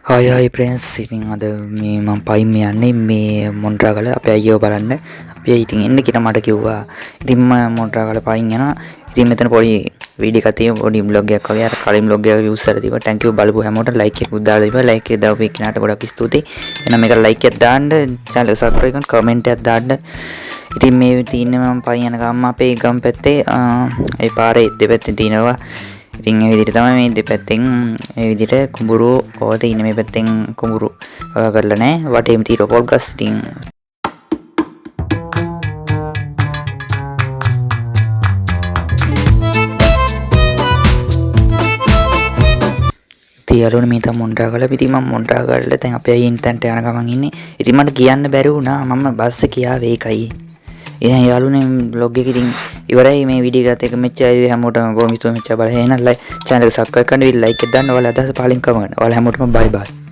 Hi ප්‍රන්ස් ඉතින් අද මේ මම පයින් යන්නේ මේ මොන්ට්‍රාගල අපේ අයියව බලන්න. අපි ඉතින් එන්න කියලා මට කිව්වා. ඉතින් මම මොන්ට්‍රාගල පයින් යනවා. ඉතින් මෙතන පොඩි වීඩියෝ එකක් තියෙනවා, පොඩි බ්ලොග් එකක් වගේ. අර කලින් බ්ලොග් එක views කරලා තිබ්බා. thank you බලපු හැමෝටම like එකක් දාලා තිබ්බා. like එක දාපු එක්කනට ගොඩක් ස්තුතියි. එහෙනම් මේක like එකක් දාන්න, channel එක subscribe කරන්න, comment එකක් දාන්න. ඉතින් මේ තියෙන්නේ මම පයින් යන ගම අපේ ගම් පැත්තේ ඒ පාරේ දෙපැත්තේ තියෙනවා. ඉතින් ඒ විදිහට තමයි මේ දෙපැත්තෙන් මේ විදිහට කුඹුරු ඕත ඉන්නේ. මේ පැත්තෙන් කුඹුරු කරලා නැහැ. වටේම තියෙන පොල් ගස්. ඉතින් තියලුනේ මේ තමයි මොන්ට්‍රාගල. ඉතින් මම මොන්ට්‍රාගලට දැන් අපේ අයියන් තැන්ට යන ගමන් ඉන්නේ. ඉතින් මට කියන්න බැරි වුණා මම බස් එකේ ආවේ ඒකයි. ඉතින් යාළුවනේ vlog එක ඉතින් ඉවරයි. මේ වීඩියෝ එකත් එක මෙච්චරයි. හැමෝටම බොහොම ස්තුතියි මෙච්චර බලලා. එහෙනම් channel එක subscribe කරන්න, like එක දාන්න, ඔයාලා අදහස් පහලින් කමන්න. ඔයාලා හැමෝටම bye bye.